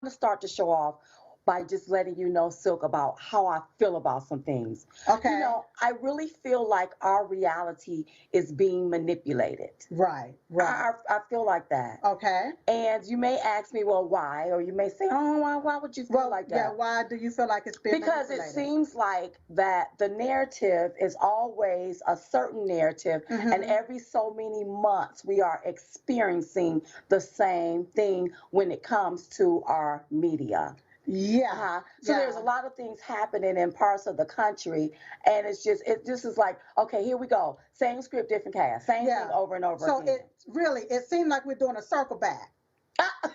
to start to show off by just letting you know, Silk, about how I feel about some things. You Okay. know, I really feel like our reality is being manipulated. Right. Right. I feel like that. Okay. And you may ask me, well, why? Or you may say, oh, why would you feel Well, like yeah. that? Why do you feel like it's being Because it manipulated? seems like that the narrative is always a certain narrative, and Mm-hmm. every so many months we are experiencing the same thing when it comes to our media. Yeah. So there's Yeah. a lot of things happening in parts of the country, and it just is like, okay, here we go, same script, different cast, same thing Yeah. over and over So again. it really it seemed like we're doing a circle back.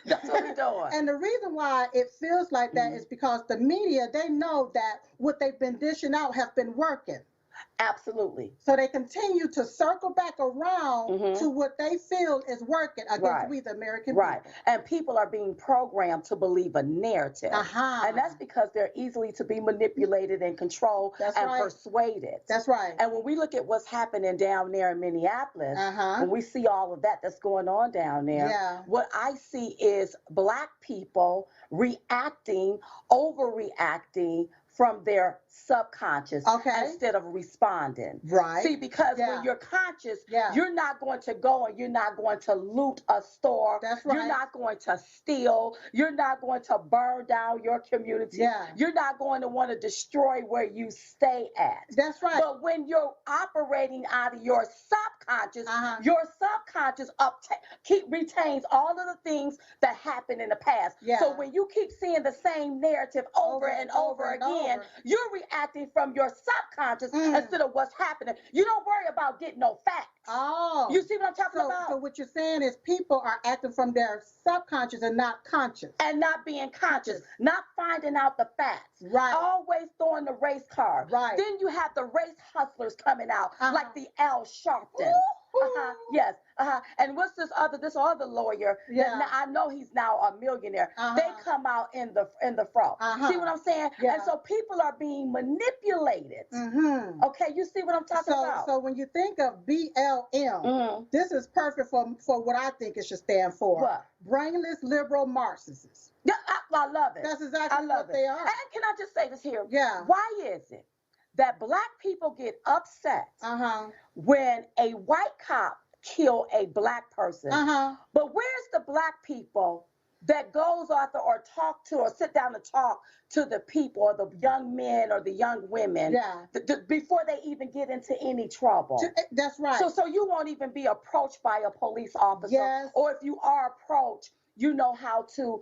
That's what we're doing. And the reason why it feels like that Mhm. is because the media, they know that what they've been dishing out has been working. Absolutely. So they continue to circle back around Hmm. to what they feel is working against Right. we, the American Right. people. And people are being programmed to believe a narrative. Uh-huh. And that's because they're easily to be manipulated and controlled That's and right. persuaded. That's right. And when we look at what's happening down there in Minneapolis, Uh-huh. when we see all of that that's going on down there, Yeah. what I see is Black people reacting, overreacting from their subconscious Okay. instead of responding. Right. See, because Yeah. when you're conscious, Yeah. you're not going to go and you're not going to loot a store. That's You're right. not going to steal. You're not going to burn down your community. Yeah. You're not going to want to destroy where you stay at. That's right. But when you're operating out of your subconscious, Uh-huh. your subconscious retains all of the things that happened in the past. Yeah. So when you keep seeing the same narrative over and over and again, over. you're reacting from your subconscious Mm. instead of what's happening. You don't worry about getting no facts. Oh. You see what I'm talking So about? what you're saying is people are acting from their subconscious and not conscious. And not being conscious, not finding out the facts. Right. Always throwing the race card. Right. Then you have the race hustlers coming out, Uh-huh. like the Al Sharpton. Yes. And what's this other lawyer? Yeah. I know he's now a millionaire. Uh-huh. They come out in the front. Uh-huh. See what I'm saying? Yeah. And so people are being manipulated. Mm-hmm. Okay, you see what I'm talking about? So when you think of BLM, this is perfect for what I think it should stand for. What? Brainless liberal Marxists. Yeah, I love it. That's exactly what they are. And can I just say this here? Yeah. Why is it that Black people get upset when a white cop kill a Black person? But where's the Black people that goes out there or talk to or sit down and talk to the people or the young men or the young women before they even get into any trouble? That's right. So you won't even be approached by a police officer. Yes. Or if you are approached, you know how to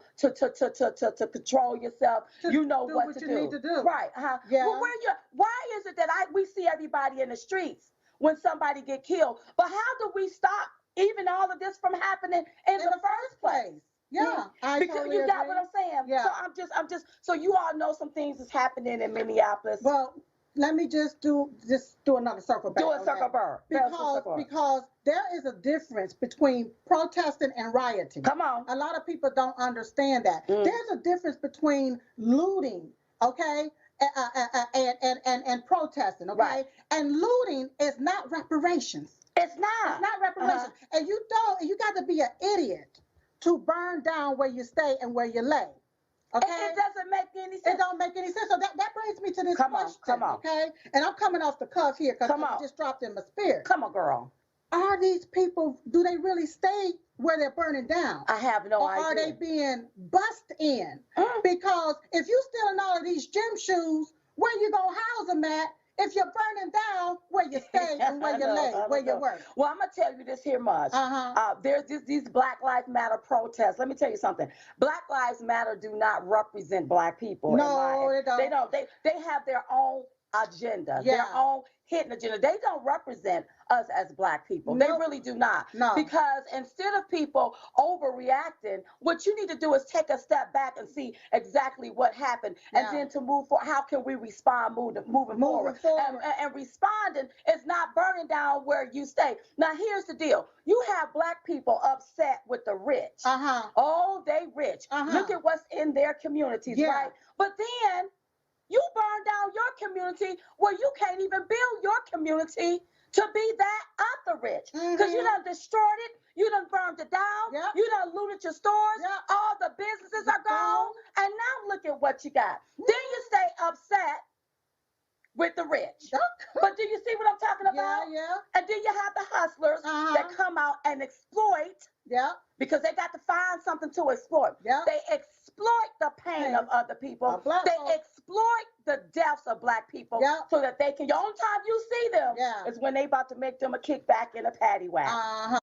control yourself. You know what to you need to do. Right. Yeah. Well, why is it that we see everybody in the streets when somebody get killed, but how do we stop even all of this from happening in the first place? Yeah, because totally you got agree. what I'm saying. Yeah. So I'm just so you all know some things that's happening in Minneapolis. Well, let me just do another circle back. Do a circle back. Because there is a difference between protesting and rioting. Come on. A lot of people don't understand that. There's a difference between looting, okay, and protesting, okay? Right. And looting is not reparations. It's not. It's not reparations. And you got to be an idiot to burn down where you stay and where you lay. Okay? It doesn't make any sense. It don't make any sense. So that brings me to this question. Come on. Okay? And I'm coming off the cuff here because it just dropped in my spirit. Come on, girl. Are these people, do they really stay where they're burning down? I have no idea. Or are they being bussed in? Because if you stealing all of these gym shoes, where you gonna house them at? If you're burning down where you stay and where you lay, where you work. Well, I'm gonna tell you this here much. There's these Black Lives Matter protests. Let me tell you something. Black Lives Matter do not represent Black people. No, they don't. They don't. They have their own agenda, their own hidden agenda. They don't represent us as Black people. They really do not. No. Because instead of people overreacting, what you need to do is take a step back and see exactly what happened, and then to move forward. How can we respond moving forward? And responding is not burning down where you stay. Now, here's the deal. You have Black people upset with the rich. Oh, they rich. Look at what's in their communities, right? But then you burn down your community where you can't even build your community to be that of the rich. Because you done destroyed it. You done burned it down. You done looted your stores. All the businesses are gone. at what you got. Then you stay upset with the rich. But do you see what I'm talking about? Yeah. And then you have the hustlers that come out and exploit. Yeah. Because they got to find something to exploit. Yeah. They exploit the pain of other people. They exploit the deaths of black people so that they can. The only time you see them is when they about to make them a kickback in a paddy wagon.